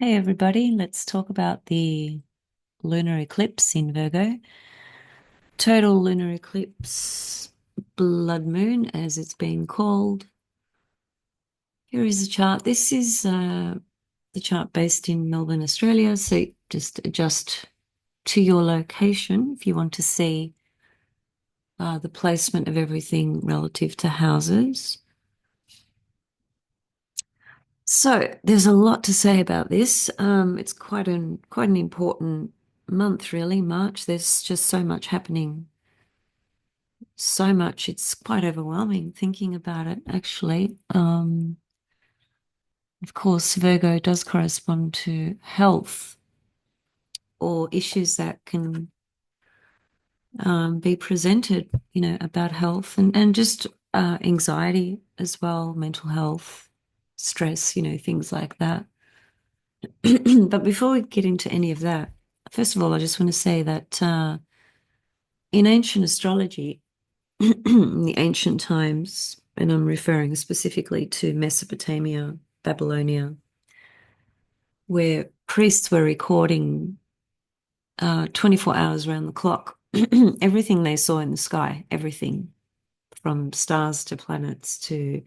Hey everybody, let's talk about the lunar eclipse in Virgo. Total lunar eclipse, blood moon as it's been called. Here is the chart. This is the chart based in Melbourne, Australia. So just adjust to your location if you want to see the placement of everything relative to houses. So there's a lot to say about this. It's quite an important month, really, March. There's just so much happening. So much. It's quite overwhelming thinking about it, actually. Of course, Virgo does correspond to health or issues that can be presented, about health and just anxiety as well, mental health, stress, things like that. But before we get into any of that, first of all, I just want to say that in ancient astrology, in the ancient times, and I'm referring specifically to Mesopotamia, Babylonia, where priests were recording 24 hours around the clock, everything they saw in the sky, everything from stars to planets to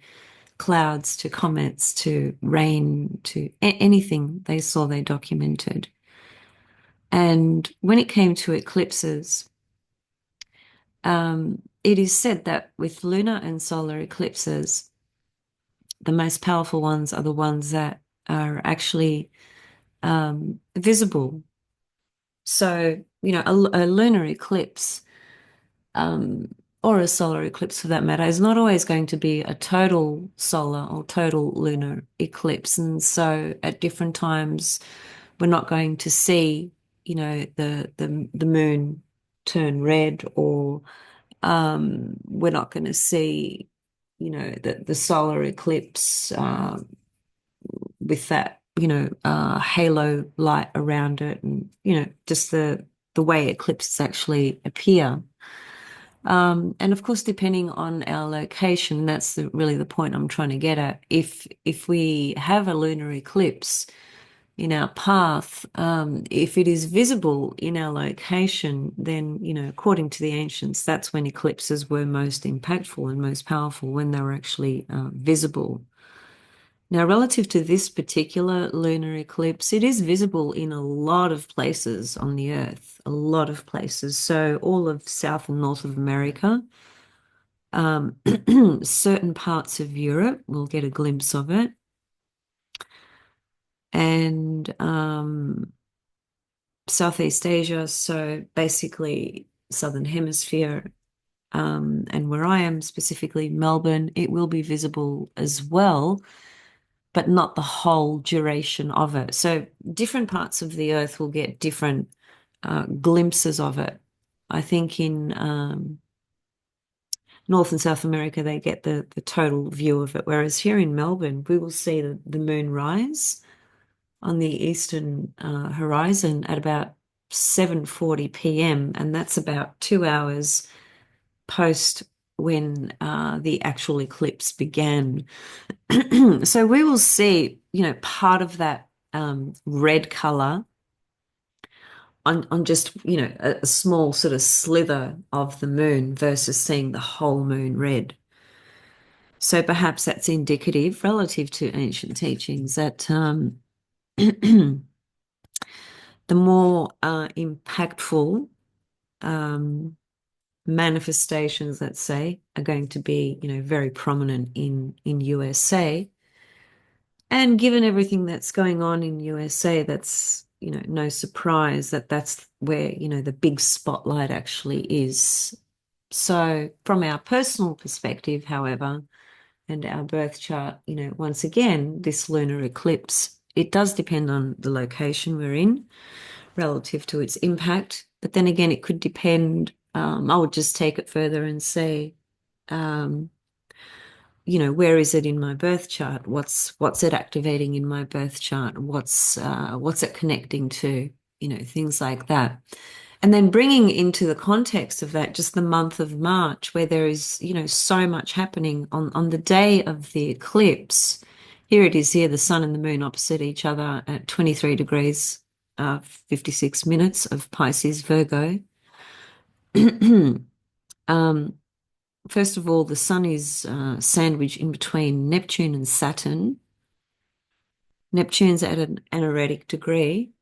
clouds to comets to rain to anything they saw, they documented. And when it came to eclipses, it is said that with lunar and solar eclipses, the most powerful ones are the ones that are actually visible. So, a lunar eclipse, um, or a solar eclipse for that matter, is not always going to be a total solar or total lunar eclipse. And so at different times, we're not going to see, the moon turn red, or we're not going to see, the solar eclipse with that, halo light around it, and just the way eclipses actually appear. And of course, depending on our location, that's really the point I'm trying to get at. If we have a lunar eclipse in our path, if it is visible in our location, then, according to the ancients, that's when eclipses were most impactful and most powerful, when they were actually visible. Now, relative to this particular lunar eclipse, it is visible in a lot of places on the Earth, a lot of places. So all of South and North of America, um, certain parts of Europe will get a glimpse of it. And Southeast Asia, so basically Southern Hemisphere, and where I am, specifically Melbourne, it will be visible as well, but not the whole duration of it. So different parts of the earth will get different glimpses of it. I think in North and South America, they get the total view of it, whereas here in Melbourne, we will see the moon rise on the eastern horizon at about 7:40 p.m., and that's about 2 hours post when the actual eclipse began. So we will see, part of that red color on just, a small sort of slither of the moon versus seeing the whole moon red. So perhaps that's indicative relative to ancient teachings that the more impactful um, manifestations, let's say, are going to be, very prominent in USA. And given everything that's going on in USA, that's, no surprise that that's where, the big spotlight actually is. So from our personal perspective, however, and our birth chart, once again, this lunar eclipse, it does depend on the location we're in relative to its impact. But then again, it could depend, I would just take it further and say, um, where is it in my birth chart? What's it activating in my birth chart? What's it connecting to? Things like that. And then bringing into the context of that, just the month of March, where there is, so much happening on the day of the eclipse. Here it is here, the sun and the moon opposite each other at 23 degrees, 56 minutes of Pisces Virgo. Um, First of all, the sun is sandwiched in between Neptune and Saturn. Neptune's at an anaretic degree,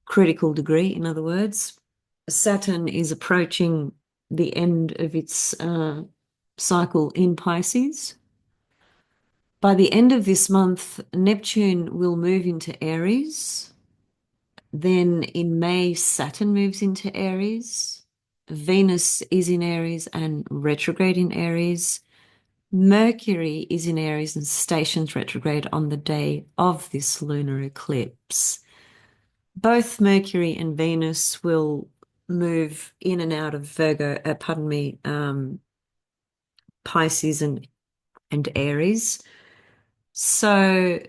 critical degree, in other words. Saturn is approaching the end of its cycle in Pisces. By the end of this month, Neptune will move into Aries. Then in May, Saturn moves into Aries. Venus is in Aries and retrograde in Aries. Mercury is in Aries and stations retrograde on the day of this lunar eclipse. Both Mercury and Venus will move in and out of Virgo, pardon me, Pisces and Aries. So,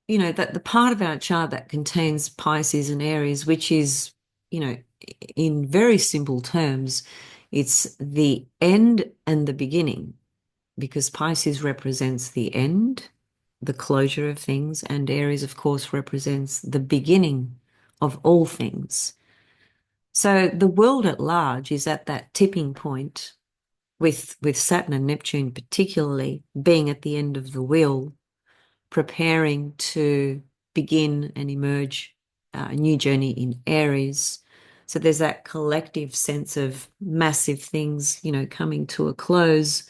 that the part of our chart that contains Pisces and Aries, which is, you know, in very simple terms, it's the end and the beginning, because Pisces represents the end, the closure of things, and Aries, of course, represents the beginning of all things. So the world at large is at that tipping point with Saturn and Neptune particularly being at the end of the wheel, preparing to begin and emerge a new journey in Aries. So there's that collective sense of massive things, coming to a close,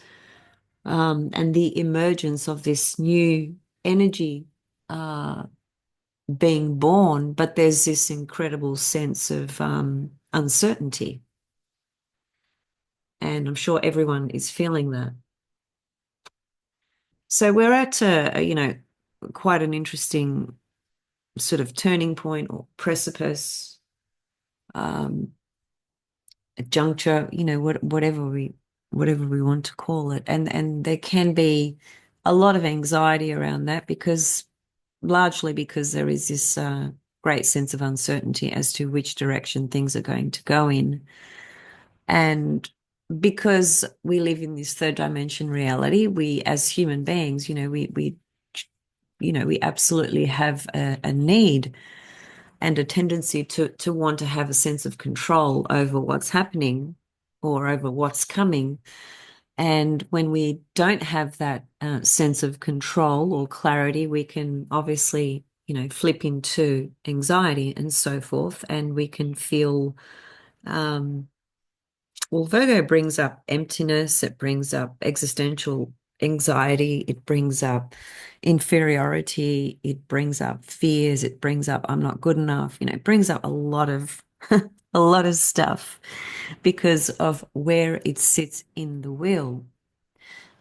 and the emergence of this new energy being born. But there's this incredible sense of uncertainty. And I'm sure everyone is feeling that. So we're at quite an interesting sort of turning point or precipice, um, a juncture, whatever we want to call it. And there can be a lot of anxiety around that, because largely because there is this great sense of uncertainty as to which direction things are going to go in. And because we live in this third dimension reality, we as human beings, we absolutely have a need and a tendency to want to have a sense of control over what's happening or over what's coming. And when we don't have that sense of control or clarity, we can obviously, flip into anxiety and so forth, and we can feel well, Virgo brings up emptiness, it brings up existential anxiety, it brings up inferiority, it brings up fears, it brings up I'm not good enough, it brings up a lot of a lot of stuff because of where it sits in the wheel.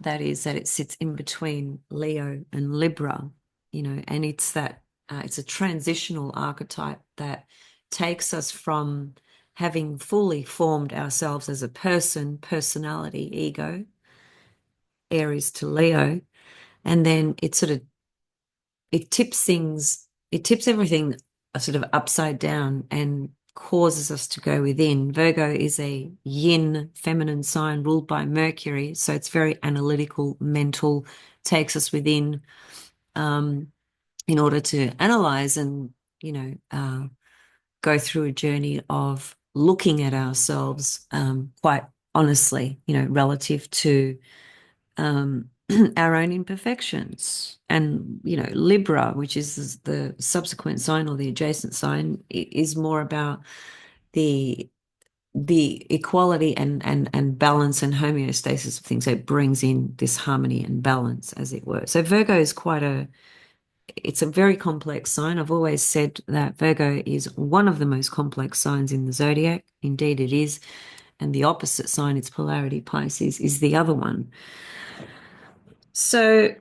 That is, that it sits in between Leo and Libra, and it's a transitional archetype that takes us from having fully formed ourselves as a person, personality, ego, Aries to Leo, and then it tips everything sort of upside down and causes us to go within. Virgo is a yin feminine sign ruled by Mercury, so it's very analytical, mental, takes us within in order to analyze and, go through a journey of looking at ourselves quite honestly, relative to our own imperfections. And, Libra, which is the subsequent sign or the adjacent sign, is more about the equality and balance and homeostasis of things. So it brings in this harmony and balance, as it were. So Virgo is it's a very complex sign. I've always said that Virgo is one of the most complex signs in the zodiac. Indeed, it is. And the opposite sign, its polarity, Pisces, is the other one. So,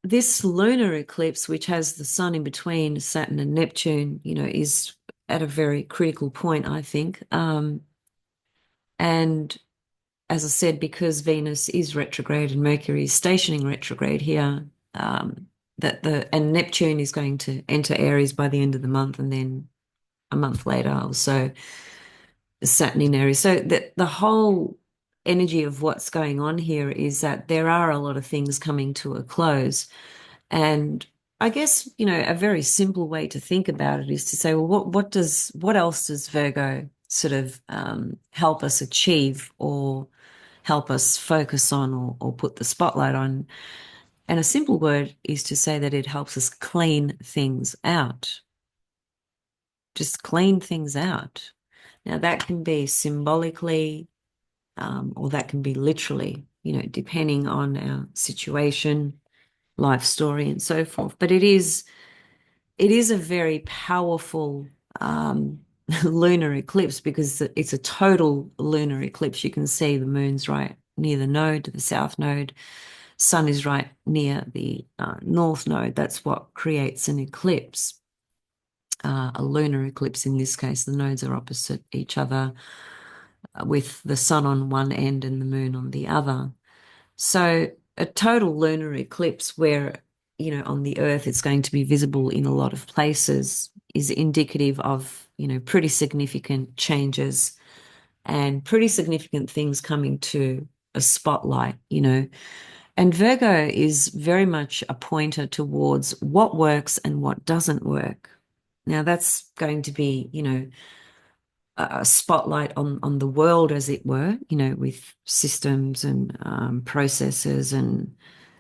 this lunar eclipse, which has the sun in between Saturn and Neptune, is at a very critical point, I think. And as I said, because Venus is retrograde and Mercury is stationing retrograde here, and Neptune is going to enter Aries by the end of the month, and then a month later or so, Saturn in Aries. So the whole energy of what's going on here is that there are a lot of things coming to a close. And I guess, a very simple way to think about it is to say, well, what else does Virgo sort of help us achieve or help us focus on or put the spotlight on? And a simple word is to say that it helps us clean things out. Just clean things out. Now, that can be symbolically, or that can be literally, depending on our situation, life story, and so forth. But it is a very powerful lunar eclipse because it's a total lunar eclipse. You can see the moon's right near the node, the south node. Sun is right near the north node. That's what creates an eclipse. A lunar eclipse in this case, the nodes are opposite each other with the sun on one end and the moon on the other. So a total lunar eclipse where, on the Earth it's going to be visible in a lot of places is indicative of, pretty significant changes and pretty significant things coming to a spotlight, And Virgo is very much a pointer towards what works and what doesn't work. Now that's going to be, a spotlight on the world, as it were, with systems and processes and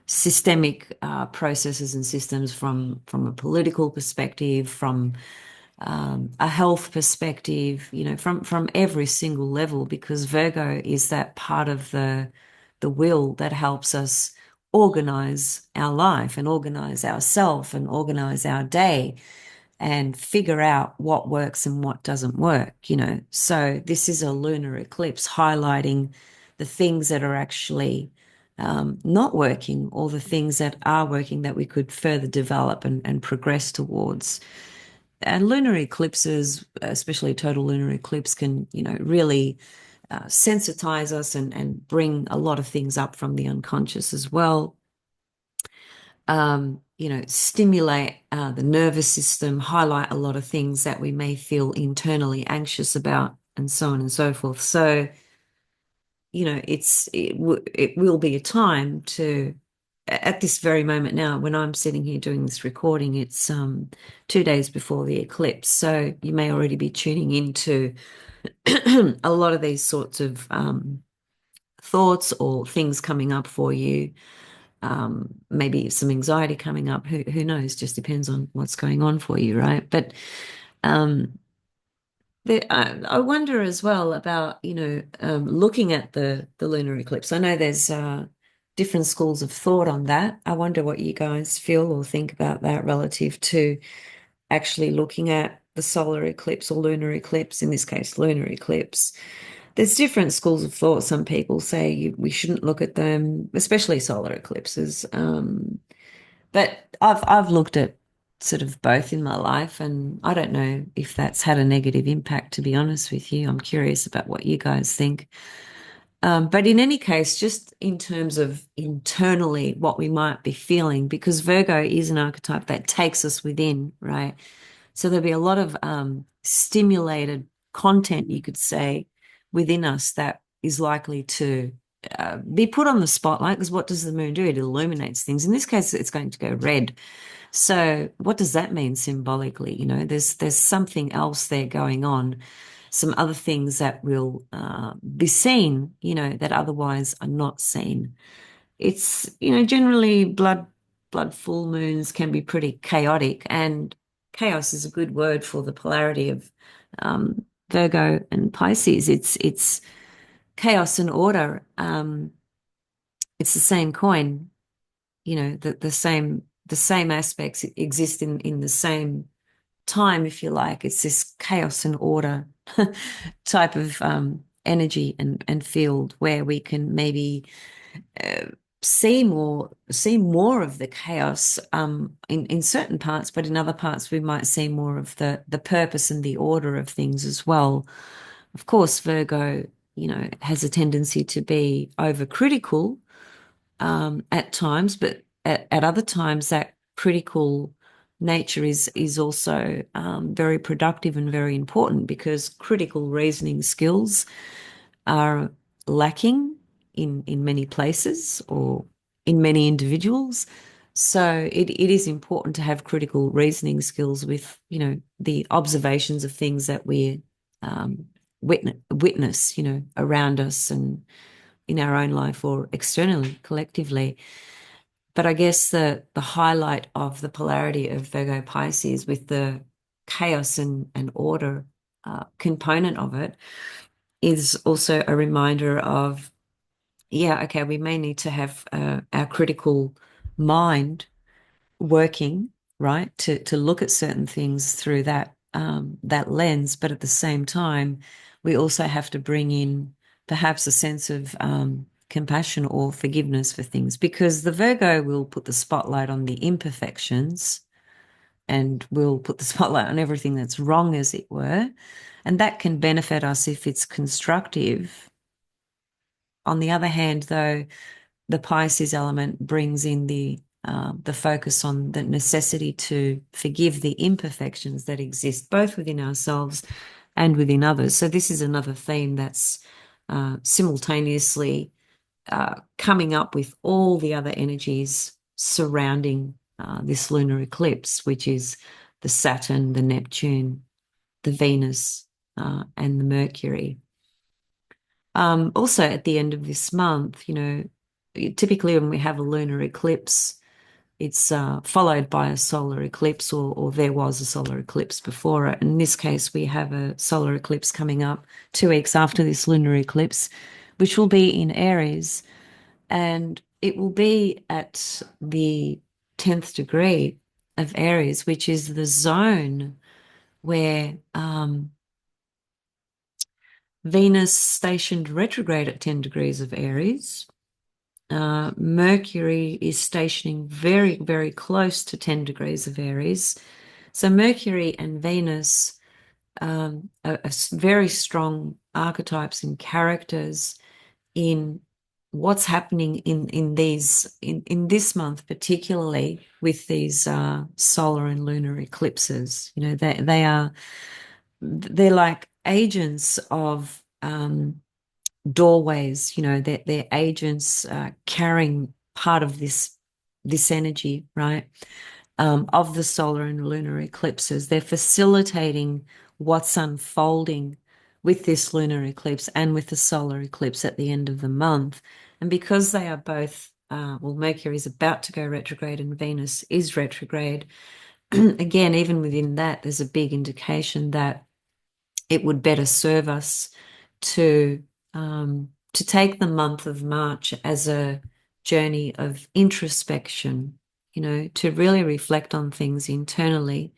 systemic processes and systems from a political perspective, from a health perspective, from every single level, because Virgo is that part of the will that helps us organize our life and organize ourselves and organize our day and figure out what works and what doesn't work, So this is a lunar eclipse highlighting the things that are actually not working or the things that are working that we could further develop and progress towards. And lunar eclipses, especially total lunar eclipse, can, really sensitize us and bring a lot of things up from the unconscious as well. Stimulate the nervous system, highlight a lot of things that we may feel internally anxious about, and so on and so forth. So, it will be a time to, at this very moment now, when I'm sitting here doing this recording, it's 2 days before the eclipse. So you may already be tuning into a lot of these sorts of thoughts or things coming up for you. Maybe some anxiety coming up. Who knows? Just depends on what's going on for you, right? But um, I wonder as well about, looking at the lunar eclipse. I know there's different schools of thought on that. I wonder what you guys feel or think about that relative to actually looking at the solar eclipse or lunar eclipse, in this case, lunar eclipse. There's different schools of thought. Some people say we shouldn't look at them, especially solar eclipses. But I've looked at sort of both in my life, and I don't know if that's had a negative impact, to be honest with you. I'm curious about what you guys think. But in any case, just in terms of internally what we might be feeling, because Virgo is an archetype that takes us within, right? So there'll be a lot of stimulated content, you could say, within us that is likely to be put on the spotlight, because what does the moon do? It illuminates things. In this case, it's going to go red. So what does that mean symbolically? There's something else there going on, some other things that will be seen, that otherwise are not seen. It's, generally blood full moons can be pretty chaotic, and chaos is a good word for the polarity of Virgo and Pisces. It's chaos and order. It's the same coin, the same aspects exist in the same time, if you like. It's this chaos and order type of energy and field where we can maybe uh, see more of the chaos in certain parts, but in other parts we might see more of the purpose and the order of things as well. Of course, Virgo, has a tendency to be overcritical at times, but at other times that critical nature is also very productive and very important, because critical reasoning skills are lacking in many places or in many individuals. So it is important to have critical reasoning skills with, the observations of things that we um, witness, around us and in our own life or externally, collectively. But I guess the highlight of the polarity of Virgo Pisces with the chaos and order component of it is also a reminder of, yeah, okay, we may need to have our critical mind working, right, to look at certain things through that lens, but at the same time, we also have to bring in perhaps a sense of compassion or forgiveness for things, because the Virgo will put the spotlight on the imperfections and will put the spotlight on everything that's wrong, as it were, and that can benefit us if it's constructive. On the other hand, though, the Pisces element brings in the focus on the necessity to forgive the imperfections that exist both within ourselves and within others. So this is another theme that's simultaneously coming up with all the other energies surrounding this lunar eclipse, which is the Saturn, the Neptune, the Venus, and the Mercury. Also, at the end of this month, typically when we have a lunar eclipse, it's followed by a solar eclipse, or there was a solar eclipse before it. In this case, we have a solar eclipse coming up 2 weeks after this lunar eclipse, which will be in Aries, and it will be at the 10th degree of Aries, which is the zone where Venus stationed retrograde at 10 degrees of Aries. Mercury is stationing very, very close to 10 degrees of Aries. So Mercury and Venus are very strong archetypes and characters in what's happening in this month, particularly with these solar and lunar eclipses. They're like agents of doorways, they're agents carrying part of this energy, right? Of the solar and lunar eclipses. They're facilitating what's unfolding with this lunar eclipse and with the solar eclipse at the end of the month. And because they are both, Mercury is about to go retrograde and Venus is retrograde, again, even within that, there's a big indication that it would better serve us to take the month of March as a journey of introspection, to really reflect on things internally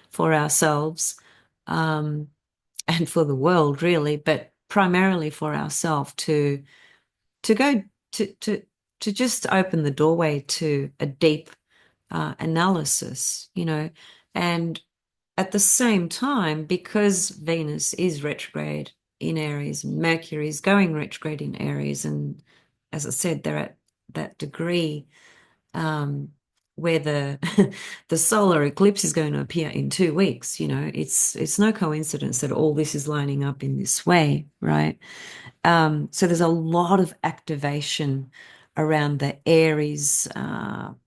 for ourselves, and for the world, really, but primarily for ourselves to go to just open the doorway to a deep analysis, and at the same time, because Venus is retrograde in Aries, Mercury is going retrograde in Aries, and as I said, they're at that degree where the the solar eclipse is going to appear in 2 weeks. It's no coincidence that all this is lining up in this way, right? So there's a lot of activation around the Aries,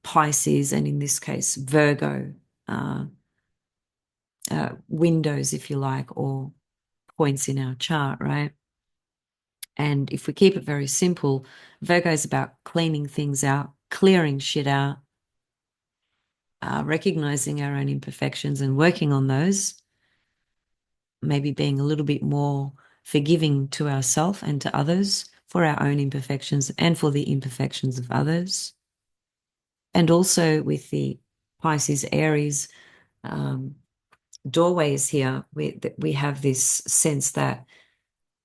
Pisces, and in this case, Virgo windows, if you like, or points in our chart, right? And if we keep it very simple, Virgo is about cleaning things out, clearing shit out, recognizing our own imperfections and working on those, maybe being a little bit more forgiving to ourselves and to others for our own imperfections and for the imperfections of others. And also with the Pisces Aries doorways here, we have this sense that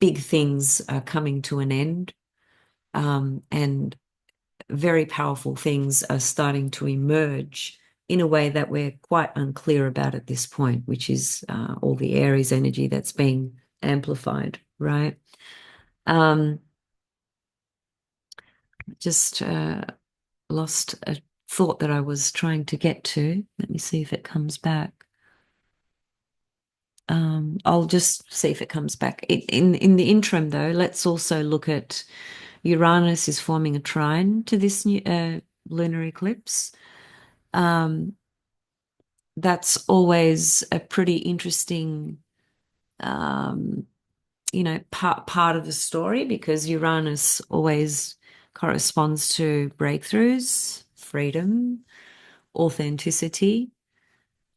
big things are coming to an end, and very powerful things are starting to emerge in a way that we're quite unclear about at this point, which is all the Aries energy that's being amplified, right? Just lost a thought that I was trying to get to. Let me see if it comes back. I'll just see if it comes back. In the interim, though, let's also look at Uranus is forming a trine to this new lunar eclipse. Um, that's always a pretty interesting, um, part of the story because Uranus always corresponds to breakthroughs, freedom, authenticity.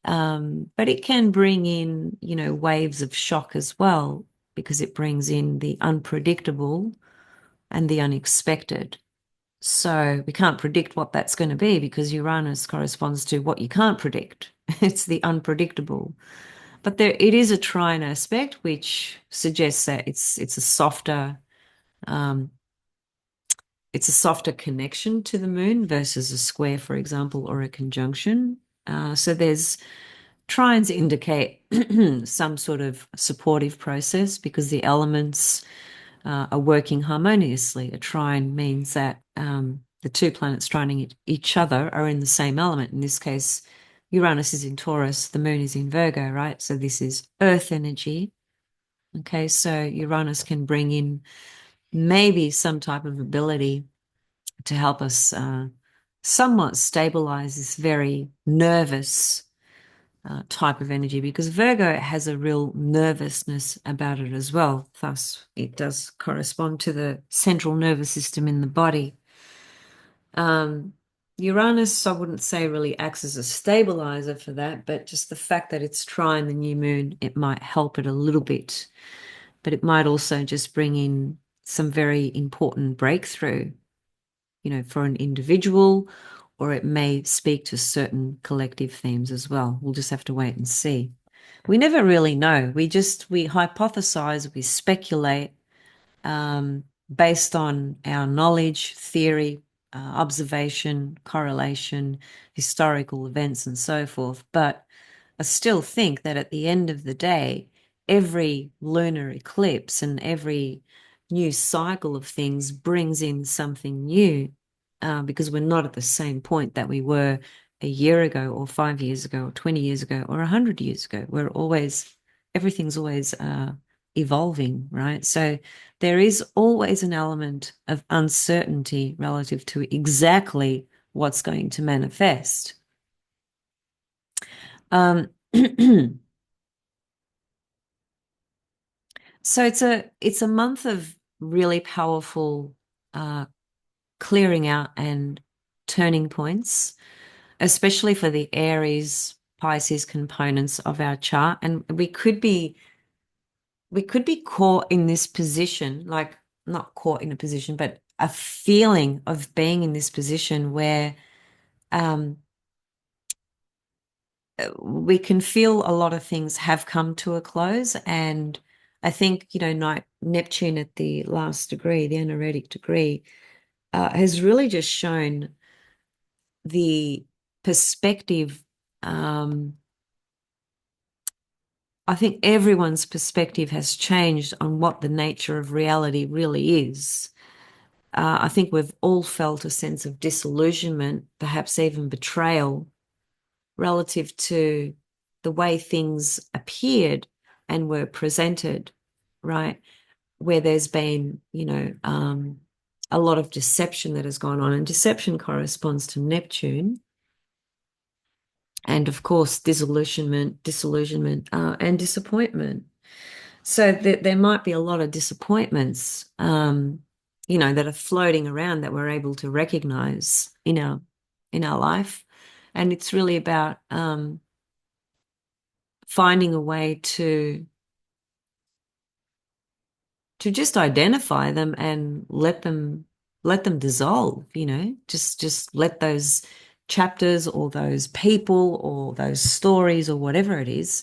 But it can bring in, waves of shock as well, because it brings in the unpredictable and the unexpected. So we can't predict what that's going to be because Uranus corresponds to what you can't predict. It's the unpredictable. But there it is a trine aspect, which suggests that um, it's a softer connection to the moon versus a square, for example, or a conjunction. So there's trines indicate some sort of supportive process because the elements are working harmoniously. A trine means that the two planets trining each other are in the same element. In this case, Uranus is in Taurus, the moon is in Virgo, right? So this is earth energy. Okay, so Uranus can bring in maybe some type of ability to help us somewhat stabilize this very nervous type of energy because Virgo has a real nervousness about it as well. Thus, it does correspond to the central nervous system in the body. Um, Uranus, I wouldn't say really acts as a stabilizer for that, but just the fact that it's trine the new moon, it might help it a little bit. But it might also just bring in some very important breakthrough, for an individual, or it may speak to certain collective themes as well. We'll just have to wait and see. We never really know. We hypothesize, we speculate based on our knowledge, theory, observation, correlation, historical events, and so forth. But I still think that at the end of the day, every lunar eclipse and every new cycle of things brings in something new because we're not at the same point that we were a year ago or 5 years ago or 20 years ago or 100 years ago. Everything's always evolving, right? So there is always an element of uncertainty relative to exactly what's going to manifest. Um, So it's a month of really powerful uh, clearing out and turning points, especially for the Aries Pisces components of our chart. And we could be caught in this position, like not caught in a position, but a feeling of being in this position where um, we can feel a lot of things have come to a close. And I think, Neptune at the last degree, the anaretic degree, has really just shown the perspective. I think everyone's perspective has changed on what the nature of reality really is. I think we've all felt a sense of disillusionment, perhaps even betrayal, relative to the way things appeared and were presented, right? Where there's been, a lot of deception that has gone on, and deception corresponds to Neptune, and of course, disillusionment, and disappointment. So there might be a lot of disappointments, that are floating around that we're able to recognize in our life, and it's really about finding a way to just identify them and let them dissolve, just let those chapters or those people or those stories or whatever it is,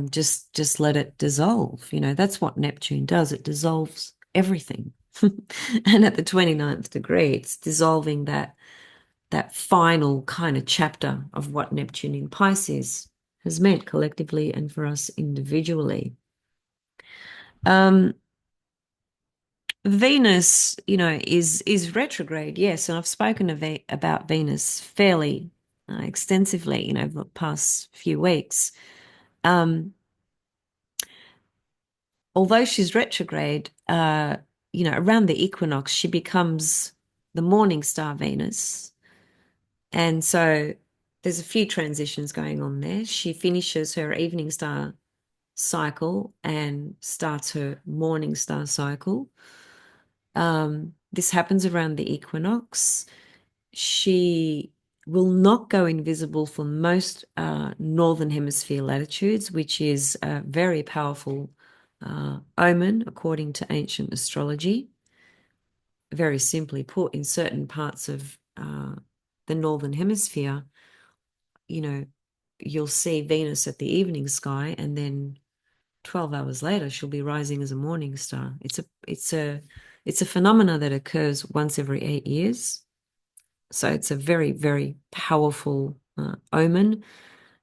just let it dissolve. That's what Neptune does. It dissolves everything. And at the 29th degree, it's dissolving that final kind of chapter of what Neptune in Pisces has meant collectively and for us individually. Um, Venus, is retrograde, yes, and I've spoken about Venus fairly extensively, over the past few weeks. Um, although she's retrograde, around the equinox, she becomes the morning star Venus. And so there's a few transitions going on there. She finishes her evening star cycle and starts her morning star cycle. This happens around the equinox. She will not go invisible for most northern hemisphere latitudes, which is a very powerful omen according to ancient astrology. Very simply put, in certain parts of the northern hemisphere, you know, you'll see Venus at the evening sky, and then 12 hours later she'll be rising as a morning star. It's a phenomena that occurs once every 8 years. So it's a very, very powerful omen.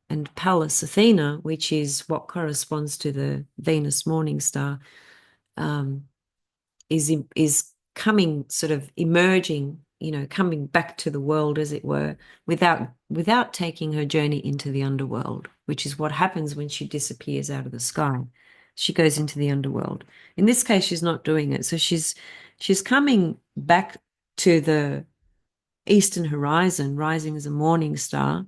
And Pallas Athena, which is what corresponds to the Venus morning star, um, is coming, sort of emerging, coming back to the world, as it were, without taking her journey into the underworld, which is what happens when she disappears out of the sky. She goes into the underworld. In this case, she's not doing it. So she's coming back to the eastern horizon, rising as a morning star.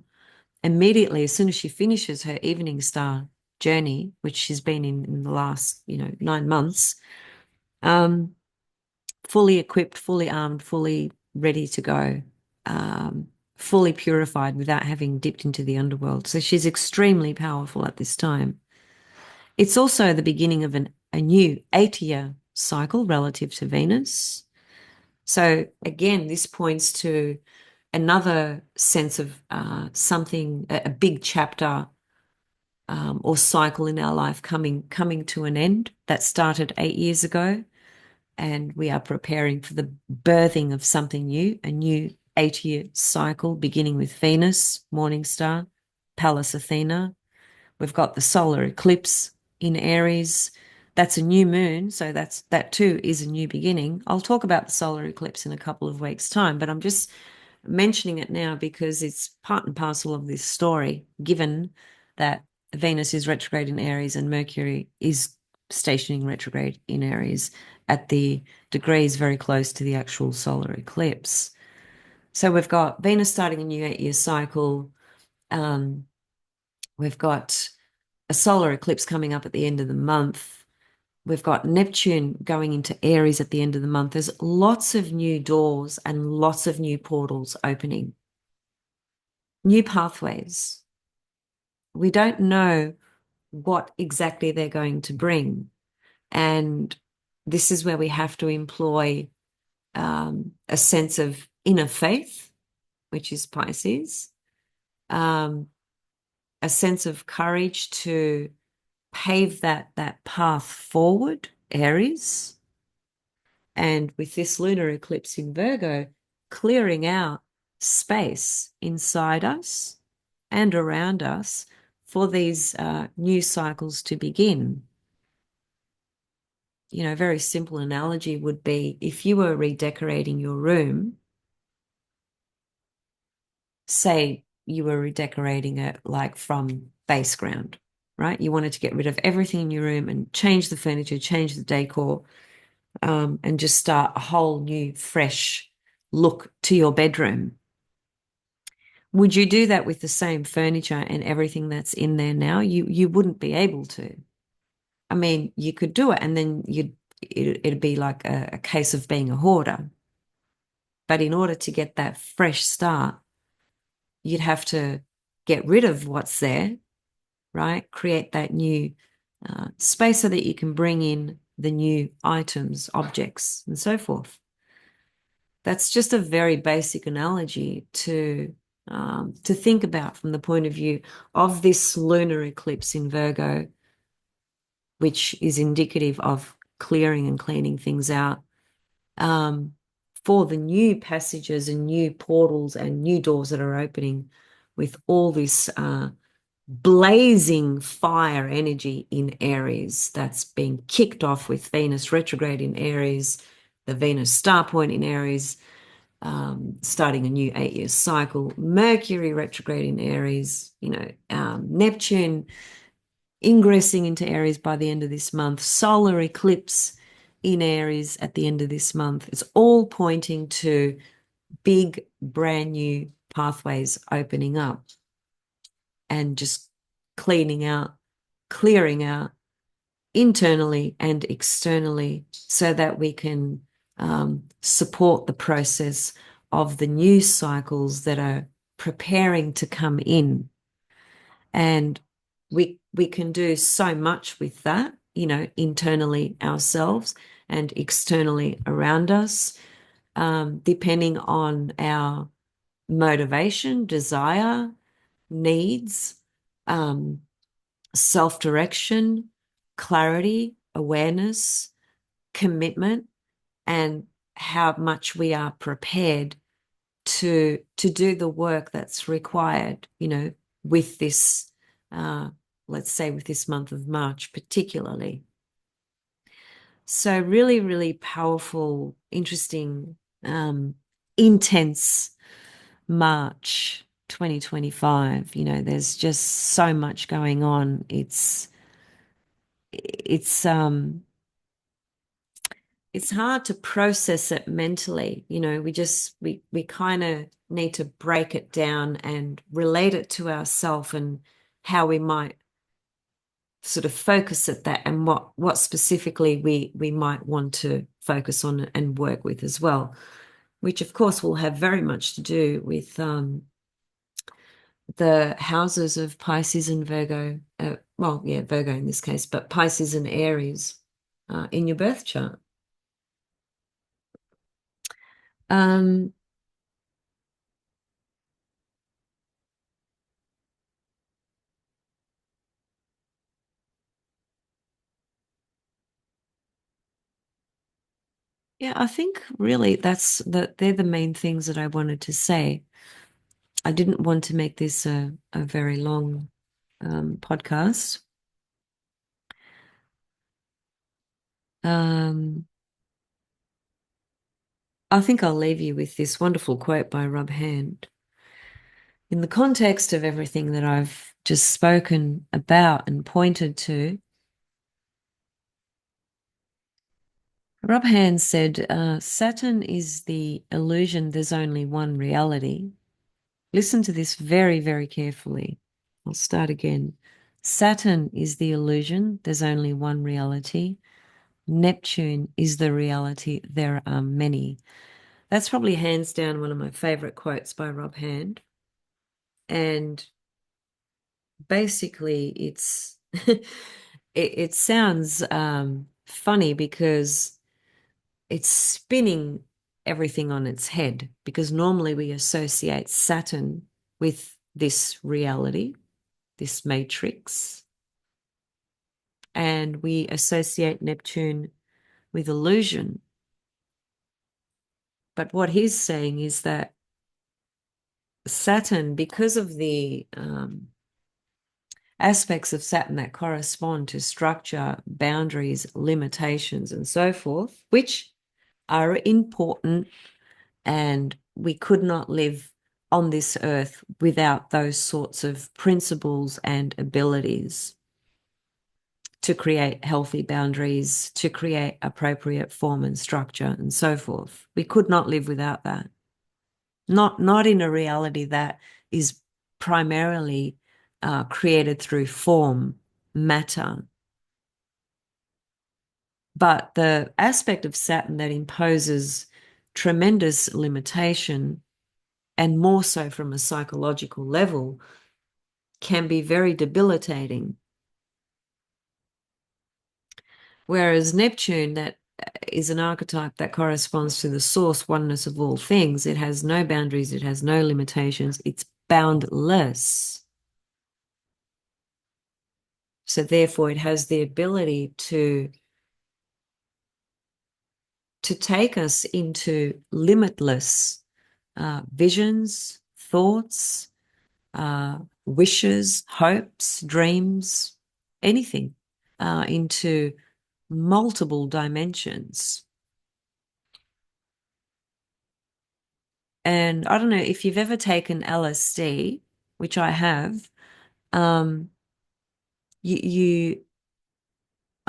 Immediately, as soon as she finishes her evening star journey, which she's been in the last, 9 months, um, fully equipped, fully armed, fully ready to go, fully purified without having dipped into the underworld. So she's extremely powerful at this time. It's also the beginning of a new 8-year cycle relative to Venus. So again, this points to another sense of something, a big chapter or cycle in our life coming to an end that started 8 years ago. And we are preparing for the birthing of something new, a new 8-year cycle beginning with Venus, morning star, Pallas Athena. We've got the solar eclipse in Aries. That's a new moon, so that too is a new beginning. I'll talk about the solar eclipse in a couple of weeks' time, but I'm just mentioning it now because it's part and parcel of this story, given that Venus is retrograde in Aries and Mercury is stationing retrograde in Aries at the degrees very close to the actual solar eclipse. So we've got Venus starting a new 8-year cycle. We've got a solar eclipse coming up at the end of the month. We've got Neptune going into Aries at the end of the month. There's lots of new doors and lots of new portals opening, new pathways. We don't know what exactly they're going to bring. And this is where we have to employ a sense of inner faith, which is Pisces, um, a sense of courage to pave that path forward, Aries. And with this lunar eclipse in Virgo, clearing out space inside us and around us for these new cycles to begin. A very simple analogy would be if you were redecorating your room, say you were redecorating it like from base ground, right? You wanted to get rid of everything in your room and change the furniture, change the decor, and just start a whole new, fresh look to your bedroom. Would you do that with the same furniture and everything that's in there now? You wouldn't be able to. I mean, you could do it, and then it'd be like a case of being a hoarder. But in order to get that fresh start, you'd have to get rid of what's there, right? Create that new space so that you can bring in the new items, objects, and so forth. That's just a very basic analogy to think about from the point of view of this lunar eclipse in Virgo, which is indicative of clearing and cleaning things out, for the new passages and new portals and new doors that are opening with all this blazing fire energy in Aries that's being kicked off with Venus retrograde in Aries, the Venus star point in Aries, starting a new 8-year cycle, Mercury retrograde in Aries, Neptune ingressing into Aries by the end of this month, solar eclipse in Aries at the end of this month. It's all pointing to big, brand new pathways opening up and just cleaning out, clearing out internally and externally so that we can support the process of the new cycles that are preparing to come in. And we can do so much with that, internally ourselves and externally around us, depending on our motivation, desire, needs, um, self-direction, clarity, awareness, commitment, and how much we are prepared to do the work that's required, with this, uh, let's say with this month of March particularly. So really, really powerful, interesting, intense March 2025. There's just so much going on. It's hard to process it mentally. We kind of need to break it down and relate it to ourselves and how we might sort of focus at that, and what specifically we might want to focus on and work with as well, which of course will have very much to do with the houses of Pisces and Virgo. Well, yeah, Virgo in this case, but Pisces and Aries in your birth chart. Um, yeah, I think really they're the main things that I wanted to say. I didn't want to make this a very long podcast. Um, I think I'll leave you with this wonderful quote by Rob Hand. In the context of everything that I've just spoken about and pointed to, Rob Hand said, Saturn is the illusion there's only one reality. Listen to this very, very carefully. I'll start again. Saturn is the illusion there's only one reality. Neptune is the reality there are many. That's probably hands down one of my favorite quotes by Rob Hand. And basically, it sounds funny because it's spinning everything on its head, because normally we associate Saturn with this reality, this matrix, and we associate Neptune with illusion. But what he's saying is that Saturn, because of the aspects of Saturn that correspond to structure, boundaries, limitations, and so forth, which are important, and we could not live on this earth without those sorts of principles and abilities to create healthy boundaries, to create appropriate form and structure, and so forth. We could not live without that. Not in a reality that is primarily created through form, matter. But the aspect of Saturn that imposes tremendous limitation, and more so from a psychological level, can be very debilitating. Whereas Neptune, that is an archetype that corresponds to the source oneness of all things. It has no boundaries, it has no limitations, it's boundless. So therefore, it has the ability to take us into limitless visions, thoughts, wishes, hopes, dreams, anything, into multiple dimensions. And I don't know if you've ever taken LSD, which I have. Um, you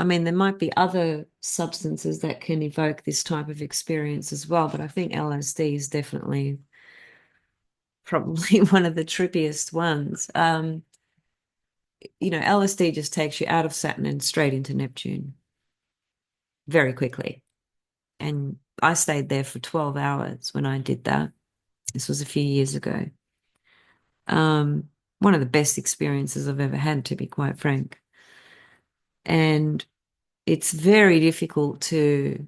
I mean, there might be other substances that can evoke this type of experience as well, but I think LSD is definitely probably one of the trippiest ones. LSD just takes you out of Saturn and straight into Neptune very quickly. And I stayed there for 12 hours when I did that. This was a few years ago. One of the best experiences I've ever had, to be quite frank. And it's very difficult to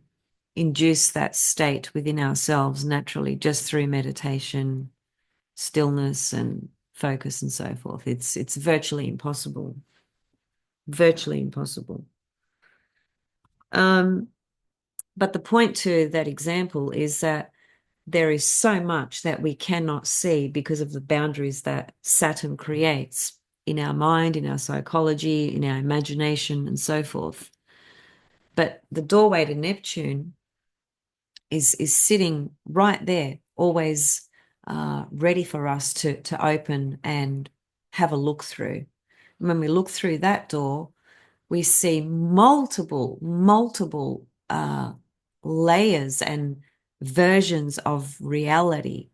induce that state within ourselves naturally just through meditation, stillness and focus and so forth. It's virtually impossible. Virtually impossible. Um, but the point to that example is that there is so much that we cannot see because of the boundaries that Saturn creates in our mind, in our psychology, in our imagination, and so forth. But the doorway to Neptune is sitting right there, always ready for us to open and have a look through. When we look through that door, we see multiple layers and versions of reality,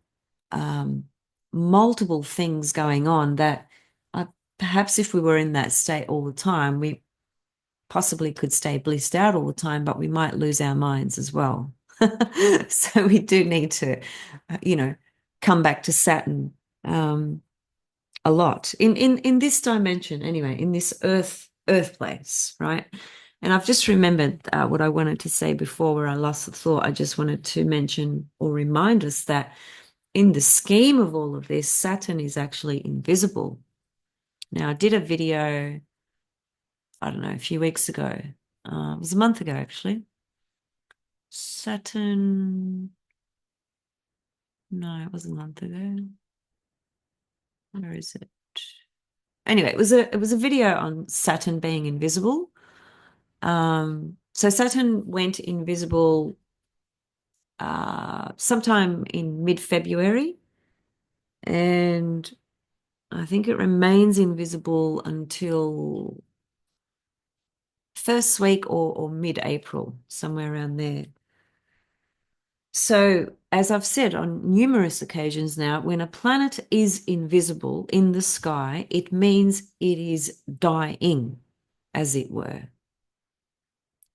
um, multiple things going on that perhaps if we were in that state all the time, we possibly could stay blissed out all the time, but we might lose our minds as well. So we do need to, you know, come back to Saturn a lot in this dimension anyway, in this Earth place, right? And I've just remembered what I wanted to say before, where I lost the thought. I just wanted to mention or remind us that in the scheme of all of this, Saturn is actually invisible. Now, I did a video, I don't know, a few weeks ago. It was a month ago, actually. Saturn. No, it was a month ago. Where is it? Anyway, it was a video on Saturn being invisible. So Saturn went invisible sometime in mid-February, and I think it remains invisible until first week or mid-April, somewhere around there. So, as I've said on numerous occasions now, when a planet is invisible in the sky, it means it is dying, as it were.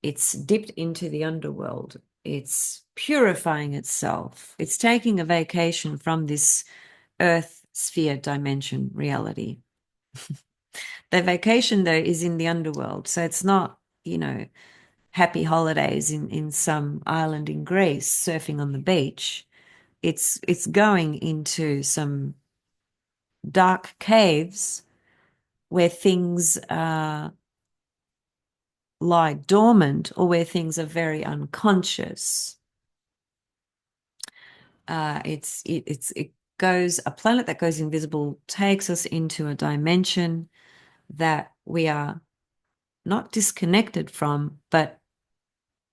It's dipped into the underworld. It's purifying itself. It's taking a vacation from this Earth sphere dimension reality. The vacation, though, is in the underworld. So it's not, happy holidays in some island in Greece surfing on the beach. It's going into some dark caves where things lie dormant or where things are very unconscious. It goes, a planet that goes invisible takes us into a dimension that we are not disconnected from, but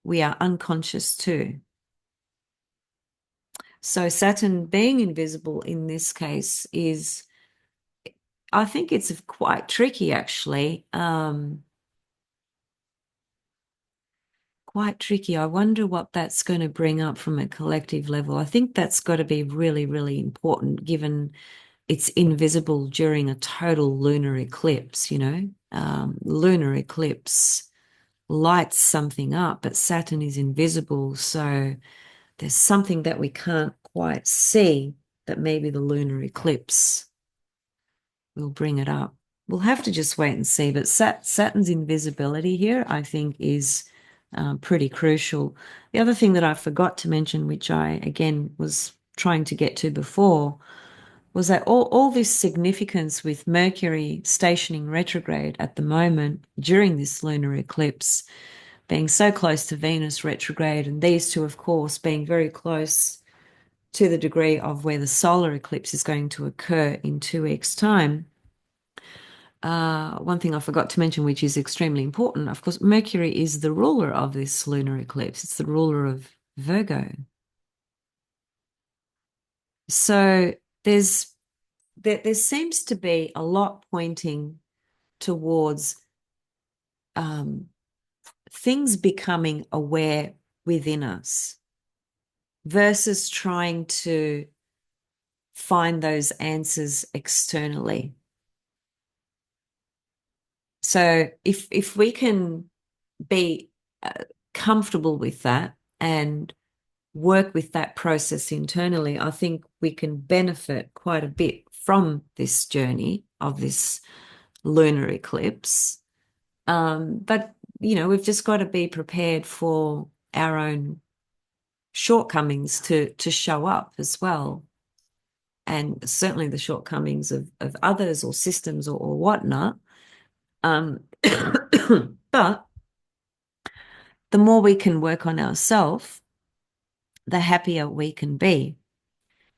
we are unconscious too. So Saturn being invisible in this case is, I think it's quite tricky actually. Quite tricky. I wonder what that's going to bring up from a collective level. I think that's got to be really, really important given it's invisible during a total lunar eclipse, lunar eclipse lights something up, but Saturn is invisible. So there's something that we can't quite see that maybe the lunar eclipse will bring it up. We'll have to just wait and see. But Saturn's invisibility here, I think, is pretty crucial. The other thing that I forgot to mention, which I, again, was trying to get to before, was that all this significance with Mercury stationing retrograde at the moment during this lunar eclipse, being so close to Venus retrograde, and these two, of course, being very close to the degree of where the solar eclipse is going to occur in 2 weeks' time. One thing I forgot to mention, which is extremely important, of course, Mercury is the ruler of this lunar eclipse. It's the ruler of Virgo. So there seems to be a lot pointing towards um, things becoming aware within us versus trying to find those answers externally. So if we can be comfortable with that and work with that process internally, I think we can benefit quite a bit from this journey of this lunar eclipse. But, we've just got to be prepared for our own shortcomings to show up as well. And certainly the shortcomings of others or systems or whatnot. Um, but the more we can work on ourselves, the happier we can be,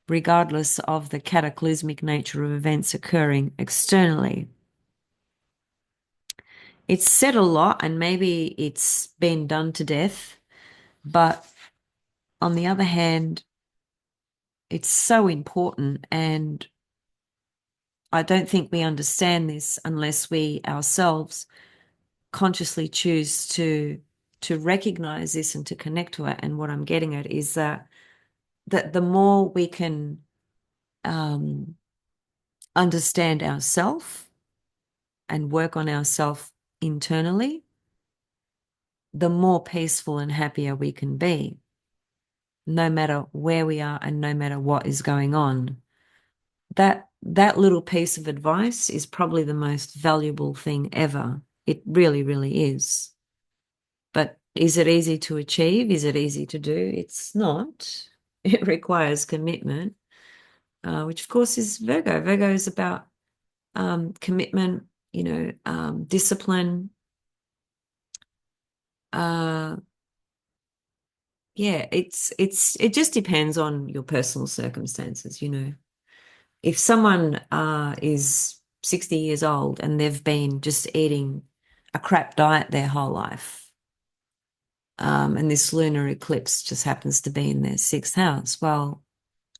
regardless of the cataclysmic nature of events occurring externally. It's said a lot, and maybe it's been done to death, but on the other hand, it's so important, and I don't think we understand this unless we ourselves consciously choose to recognize this and to connect to it. And what I'm getting at is that the more we can understand ourselves and work on ourselves internally, the more peaceful and happier we can be, no matter where we are and no matter what is going on. That little piece of advice is probably the most valuable thing ever. It really, really is. But is it easy to achieve? Is it easy to do? It's not. It requires commitment, which of course is Virgo. Virgo is about commitment, discipline. Uh, yeah, it just depends on your personal circumstances. If someone is 60 years old and they've been just eating a crap diet their whole life, and this lunar eclipse just happens to be in their sixth house, well,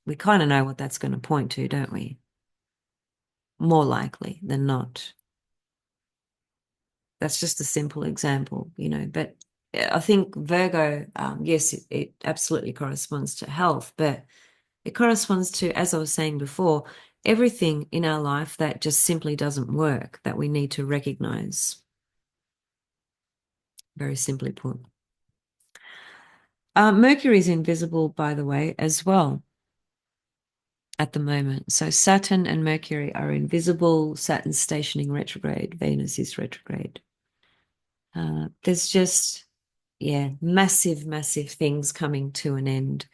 we kind of know what that's going to point to, don't we? More likely than not. That's just a simple example, but I think Virgo, yes, it absolutely corresponds to health, but it corresponds to, as I was saying before, everything in our life that just simply doesn't work, that we need to recognize. Very simply put. Mercury is invisible, by the way, as well at the moment. So Saturn and Mercury are invisible. Saturn's stationing retrograde. Venus is retrograde. There's just, yeah, massive, massive things coming to an end.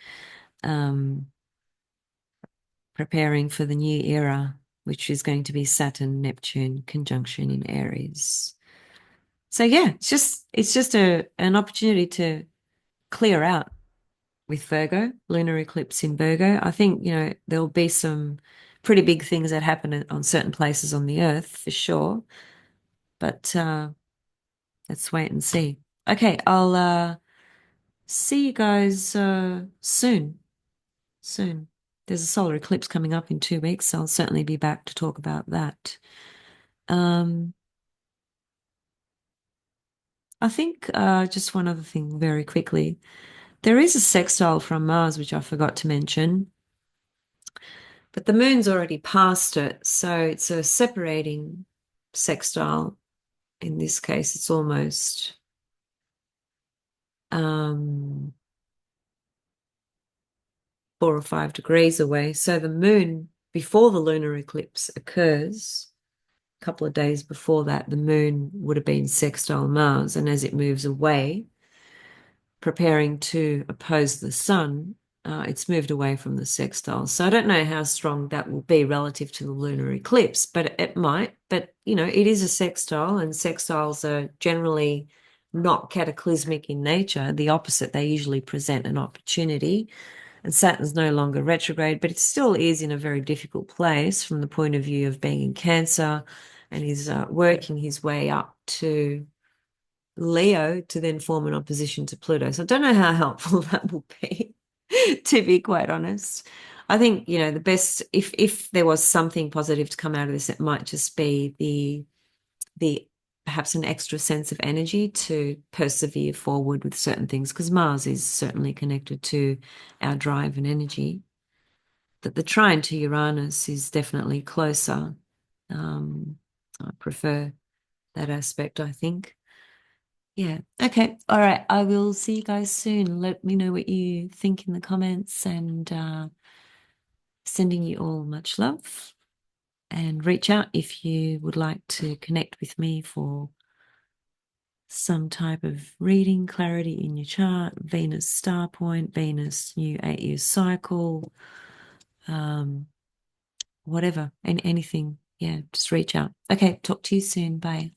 Preparing for the new era, which is going to be Saturn, Neptune conjunction in Aries. So yeah, it's just an opportunity to clear out with Virgo, lunar eclipse in Virgo. I think, there'll be some pretty big things that happen on certain places on the earth for sure. But let's wait and see. Okay, I'll see you guys soon. Soon. There's a solar eclipse coming up in 2 weeks, so I'll certainly be back to talk about that. I think just one other thing very quickly. There is a sextile from Mars, which I forgot to mention, but the moon's already past it, so it's a separating sextile. In this case, it's almost 4 or 5 degrees away. So the moon, before the lunar eclipse occurs, a couple of days before that, the moon would have been sextile Mars, and as it moves away, preparing to oppose the sun, it's moved away from the sextile. So I don't know how strong that will be relative to the lunar eclipse, but it might. But, it is a sextile, and sextiles are generally not cataclysmic in nature. The opposite, they usually present an opportunity. And Saturn's no longer retrograde, but it still is in a very difficult place from the point of view of being in Cancer, and he's working his way up to Leo to then form an opposition to Pluto. So I don't know how helpful that will be, to be quite honest. I think, the best, if there was something positive to come out of this, it might just be the perhaps an extra sense of energy to persevere forward with certain things, because Mars is certainly connected to our drive and energy. That the trine to Uranus is definitely closer. I prefer that aspect, I think. Yeah. Okay. All right. I will see you guys soon. Let me know what you think in the comments, and sending you all much love. And reach out if you would like to connect with me for some type of reading, clarity in your chart, Venus star point, Venus new 8-year cycle, whatever, and anything. Yeah, just reach out. Okay, talk to you soon. Bye.